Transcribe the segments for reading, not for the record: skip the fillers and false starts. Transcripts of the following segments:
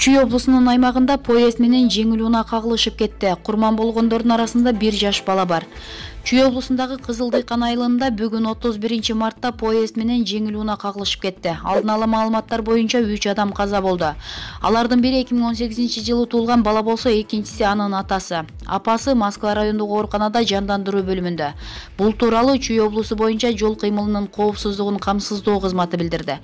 Чүй облусунун аймагында поезд менен жеңил унаа кагылышып кетти. Курман болгондордун арасында 1 жаш бала бар. Чүй облусундагы Кызыл Дыйкан айылында бүгүн 31 мартта поезд менен жеңил унаа кагылышып кетти. Алдын ала маалыматтар боюнча 3 адам каза болду. Алардын бири 2018-жылы туулган бала болсо, экинчиси анын атасы. Апасы Москва райондук ооруканада жандандыруу бөлүмүндө. Бул тууралуу Чүй облусу боюнча жол кыймылынын коопсуздугун камсыздоо кызматы билдирди.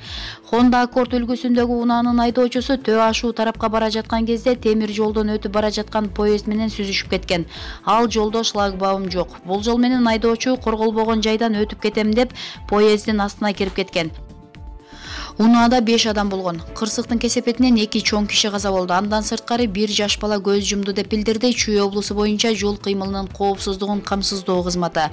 Honda Accord үлгүсүндөгү унаанын айдоочусу Төө Ашуу тарапка бара жаткан кезде темир жолдон өтүп бара жаткан поезд менен сүзүшүп кеткен. Ал жолдо шлагбаум жок. Бул жол менен айдоочу корголбогон жайдан өтүп кетем деп поездин астына кирип кеткен. Унаада 5 адам болгон. Кырсыктын кесепетинен 2 чоң киши каза болду. Андан сырткары 1 жаш бала көз жумду деп билдирди Чүй облусу боюнча жол кыймылынын коопсуздугун камсыздоо кызматы.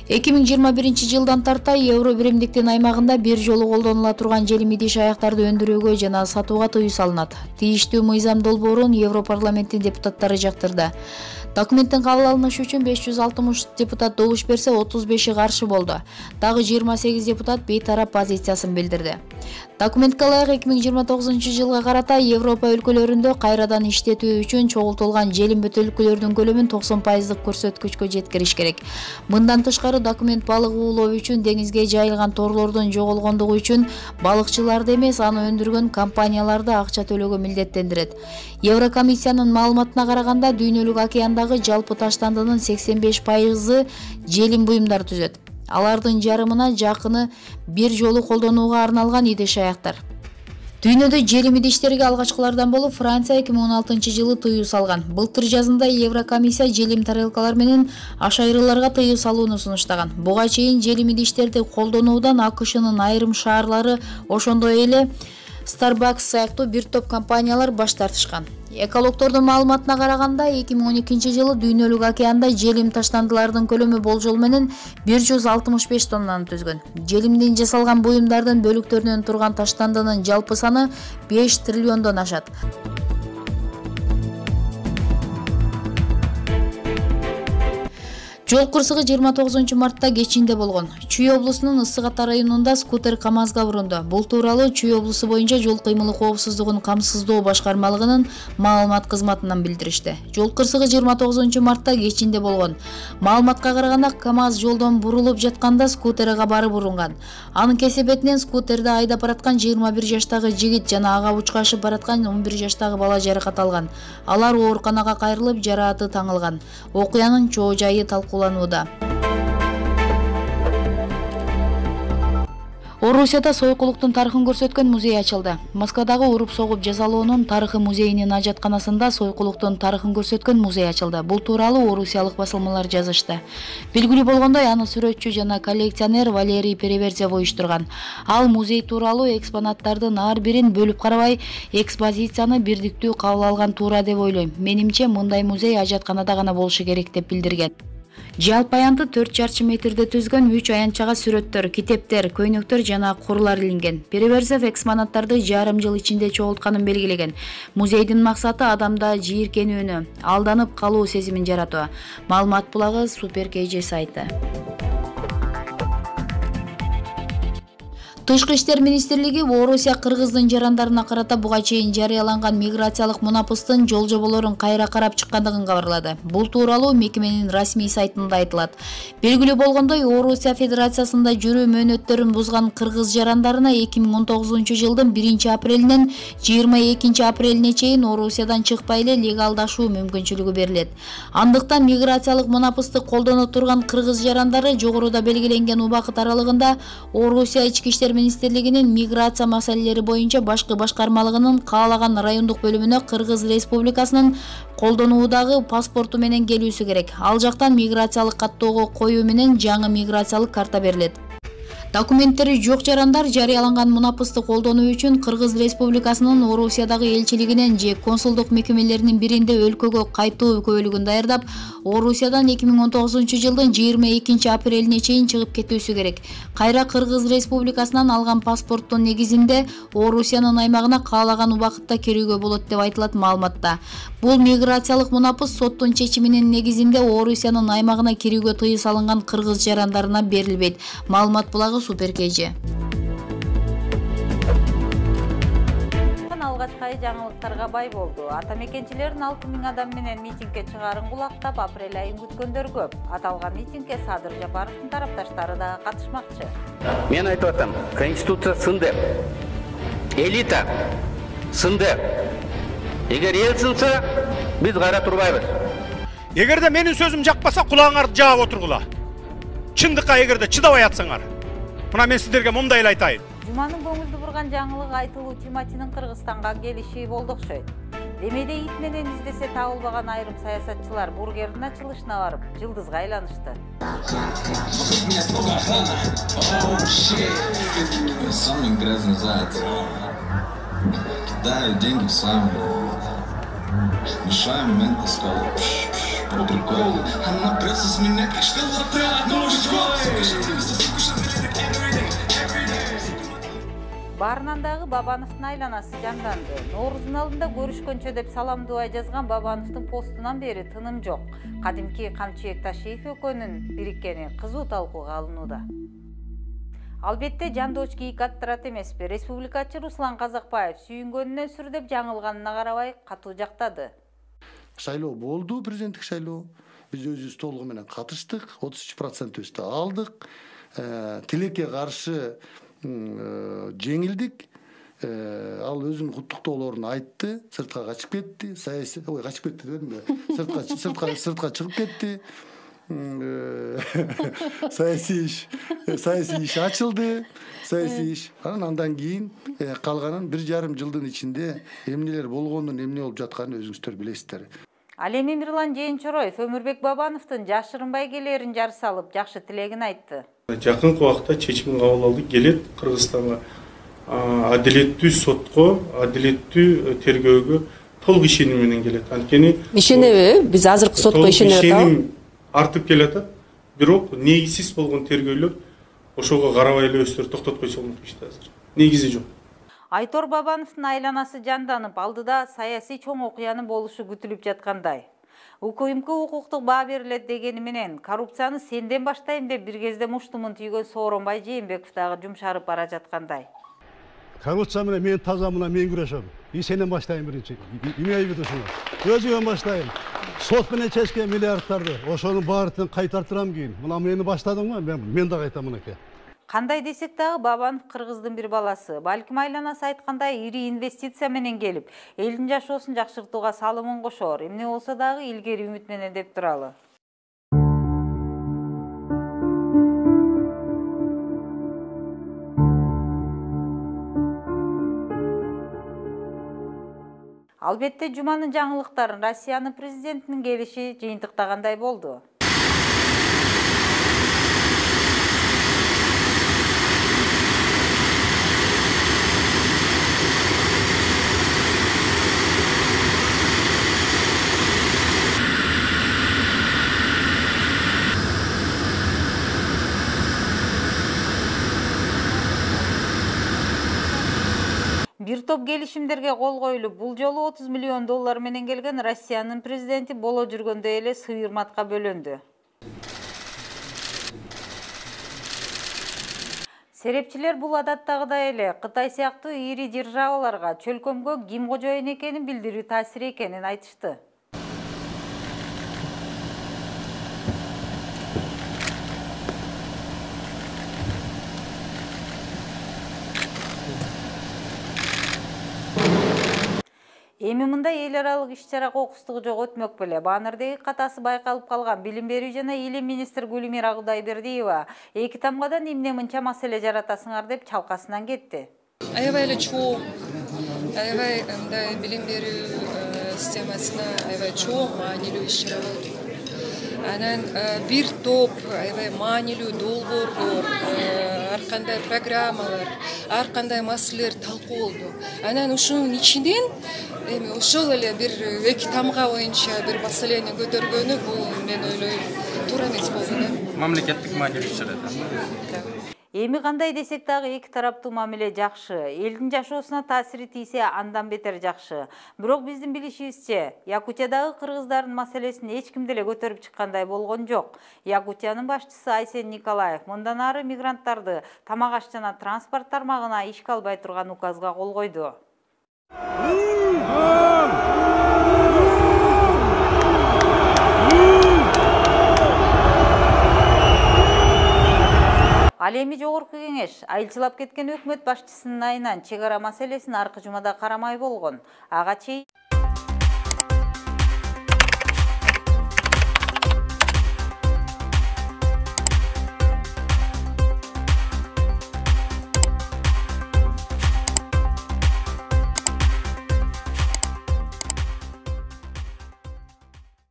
Эки миң жыйырма биринчи жылдан тарта евро биримдиктин аймагында бир жолу колдонула турган желим идиш аяктарды өндүрүүгө жана сатууга тыюу салынат. Тийиштүү мыйзам долбоорун Европарламенттин депутаттары жактырды. Документтин кабыл алынышы үчүн 560 депутат добуш берсе, 35-и каршы болду. Дагы 28 депутат бейтарап позициясын билдирди. Документке ылайык 2029-жылга карата Европа өлкөлөрүндө кайрадан иштетүү үчүн чогултулган желим бөтөлкөлөрдүн көлөмүн 90% көрсөткүчкө жеткириш керек. Мындан тышкары документ балык уулоо үчүн деңизге жайылган торлордун жоголгондугу үчүн балыкчыларды эмес, аны өндүргөн компанияларды акча төлөөгө милдеттендирет. Еврокомиссиянын маалыматына караганда дүйнөлүк океандагы жалпы таштандынын 85% желим буюмдар түзөт. Алардын жарымына жакыны бир жолу колдонууга арналган идиш аяктар. Дүйнөдө желим идиштерге алгачкылардан болуп Франция 2016-жылы тыюу салган. Былтыр жазында Еврокомиссия желим тарелкалар менен ашайрыларга тыюу салууну сунуштаган. Буга чейин желим идиштерди колдонуудан АКШнын айрым шаарлары, ошондой эле Starbucks сыяктуу бир топ компаниялар баш тартышкан. Экологтордун маалыматына караганда 2012-жылы дүйнөлүк океанда желим таштандылардын көлөмү болжол менен 165 тоннаны түзгөн. Желимден жасалган буюмдардын бөлүктөрүнөн турган таштандынын жалпы саны 5 триллиондон ашат. Жол кырсыгы 29-мартта кечинде болгон. Чүй облусунун Ысык Ата районунда скутер КамАЗга урунду. Бул тууралуу Чүй облусу боюнча жол кыймылы коопсуздугун камсыздоо башкармалыгынын маалымат кызматынан билдиришти. Жол кырсыгы 29-мартта кечинде болгон. Маалыматка караганда КамАЗ жолдон бурулуп жатканда скутерга барып урунган. Анын кесепетинен скутерди айдап бараткан 21 жаштагы жигит жана ага учкашып бараткан 11 жаштагы бала жаракат алган. Алар ооруканага кайрылып, жарааты таңылган. Окуянын чоо жайы талкууланууда. Орусияда сойкулуктун тарыхын көрсөткөн музей ачылды. Москвадагы уруп согуп жазалоонун тарыхы музейинин ажатканасында сойкулуктун тарыхын көрсөткөн музей ачылды. Бул тууралуу орусиялык басылмалар жазышты. Белгилүү болгондой, аны сүрөтчү жана коллекционер Валерий Переверзев уюштурган. Ал музей тууралуу экспонаттардын ар бирин бөлүп карабай, экспозицияны бирдиктүү кабыл алган туура деп ойлойм. Менимче, мындай музей ажатканада гана болушу керек деп билдирген. Жалпы аянты 4 чарчы метрде түзгөн 3 аянчага сүрөттөр, китептер, көйнөктөр жана курлар илинген. Переверзев экспонаттарды жарым жыл ичинде чогултканын белгилеген. Музейдин максаты адамда жийиркенүүнү, алданып калуу сезимин жаратуу. Маалымат булагы Супер KG сайты. Тышкы иштер министрлиги Орусия Кыргыздын жарандарына карата буга чейин жарыяланган миграциялык мунапыстын жол жоболорун кайра карап чыккандыгын кабарлады. Бул тууралуу мекеменин расмий сайтында айтылат. Белгилүү болгондой, Орусия Федерациясында жүрүү мөөнөттөрүн бузган кыргыз жарандарына 2019-жылдын 1-апрелинен 22-апрелине чейин Орусиядан чыкпай эле легалдашуу мүмкүнчүлүгү берилет. Андыктан миграциялык мунапысты колдоно турган кыргыз жарандары жогоруда белгиленген убакыт аралыгында Орусия ички иштер министрлигинин миграция маселелери боюнча башкы башкармалыгынын каалаган райондук бөлүмүнө Кыргыз Республикасынын колдонуудагы паспорту менен келүүсү керек. Ал жактан миграциялык каттоого коюу менен жаңы миграциялык карта берилет. Документтери жок жарандар жарыяланган мунапысты колдонуу үчүн Кыргыз Республикасынын Орусиядагы элчилигинен же консулдук мекемелеринин биринде өлкөгө кайтуу өкүлүгүн даярдап, Орусиядан 2019-жылдын 22-апрелине чейин чыгып кетүүсү керек. Кайра Кыргыз Республикасынан алган паспорттун негизинде Орусиянын аймагына каалаган убакытта кирүүгө болот деп айтылат маалыматта. Бул миграциялык мунапыс соттун чечиминин негизинде Орусиянын аймагына кирүүгө тыюу салынган кыргыз жарандарына берилбейт. Маалымат булагы Суперкежи. Алгачкы жаңылыктарга бай болду. Ата мекенчилердин 6000 адам менен митингге чыгарын кулактап, апрель айын күткөндөр көп. Аталган митингге Садыр Жапаровдун тарапташтары да катышмакчы. Мен айтып атам, конституция сынды. Элита сынды. Эгер эл сынса, биз кайра турбайбыз. Эгерде менин сөзүм жакпаса, кулагыңарды жаап отургула. Чындыкка эгерде чыдабай атсаңар. Мына мен сиздерге мындай эле айтайын. Жуманын көңүлдү бурган жаңылык айтылуу Тиматинин Кыргызстанга келиши болду окшойт. Демеде ит менен издесе табылбаган айрым саясатчылар бургердин ачылышына барып, жылдызга айланышты. Самый грязный заяц. Кидаю деньги в сам. Мешаю момент пускал. По приколу. Она прется с меня, как что латает ножичку. Баарынан дагы Бабановдун айланасы жанданды. Ноорузун алдында көрүшкөнчө деп саламдуу жазган Бабановдун постунан бери тыным жок. Кадимки Камчыбек Ташиев экөөнүн бириккени кызуу талкууга алынууда. Албетте жандооч кийик аттырат эмеспи. Республикачы Руслан Казакбаев сүйүнгөнүнөн сүрдөп жаңылганына карабай катуу жактады. Шайлоо болду, президенттик шайлоо. Биз өзүбүз толугу менен катыштык, 33% алдык. Тилекке каршы жеңилдик. Ал өзүнүн куттуктоолорун айтты, сыртка качып кетти, качып кетти дебедимби? Сыртка чыгып кетти. Саясий иш ачылды, саясий иш. Андан кийин калганын 1,5 жылдын ичинде эмнелер болгонун, эмне болуп жатканын өзүңүздөр билесиздер. Ал эми Мирлан Жээнчороев Өмүрбек Бабановдун жашырынбай келерин жар салып, жакшы тилегин айтты. Жакынкы убакта чечимин кабыл алды, келет Кыргызстанга адилеттүү сотко, адилеттүү тергөөгө толук ишеним менен келет. Анткени ишенеби? Биз азыркы сотко ишенеп атабыз. Артып келатат. Бирок негизсиз болгон тергөөлөр ошого карабай эле өздөрү токтотпой чыгышты азыр. Негизи жок. Айтор Бабановдун айланасы жанданып, алдыда саясий чоң окуянын болушу күтүлүп жаткандай. УКМК укуктук баа берилет дегени менен коррупцияны сенден баштайм деп бир кезде муштумун түйгөн Сооронбай Жээнбеков дагы жумшарып бара жаткандай. Коррупция менен мен таза менен мен күрөшөм. Сенен баштайм биринчи. Эмне айып этесиңер? Өзүмөн баштайм. Сот менен чечкен миллиардтарды ошонун баарын кайтартырам кийин. Мына мени баштадыңбы? Мен да кайтам мынакей. Кандай десек дагы Бабанов Кыргыздын бир баласы. Балким айланасы айткандай ири инвестиция менен келип, элдин жашоосун жакшыртууга салымын кошоор. Эмне болсо дагы илгери үмүт менен деп туралы. Албетте жуманын жаңылыктарын Россиянын президентинин келиши жыйынтыктагандай болду. Бир топ келишимдерге кол коюлуп, бул жолу 30 миллион доллар менен келген Россиянын президенти боло жүргөндөй эле сыйырматка бөлөндү. Серепчилер бул адаттагыдай эле Кытай сыяктуу ири державаларга чөлкөмгө ким кожоюн экенин билдирүү таасир экенин айтышты. Эми мында эл аралык иш-чара кокустугу жок өтмөк беле. Баанырдеги катасы байкалып калган билим берүү жана илим министр Гүлмира Кудайбердиева эки тамгадан эмне мынча маселе жаратасыңар деп чалкасынан кетти. Аябай эле чоң, аябай мындай билим берүү системасына аябай чоң маанилүү иш-чара болду. Анан бир топ аябай маанилүү долбоорлор, ар кандай программалар, ар кандай маселелер талкуу болду. Анан ушунун ичинен эми ошол эле бир эки тамга боюнча бир маселени көтөргөнү бул мен ойлойм туура эмес болду да. Мамлекеттик маанилүү иш-чара. Эми кандай десек дагы эки тараптуу мамиле жакшы. Элдин жашоосуна таасири тийсе андан бетер жакшы. Бирок биздин билишибизче, Якутиядагы кыргыздардын маселесин эч ким деле көтөрүп чыккандай болгон жок. Якутиянын башчысы Айсен Николаев мындан ары мигранттарды тамак аш жана транспорт тармагына ишке албай турган указга кол койду. Ал эми жогорку кеңеш айылчылап кеткен өкмөт башчысынын айынан чек ара маселесин аркы жумада карамай болгон. Ага чейин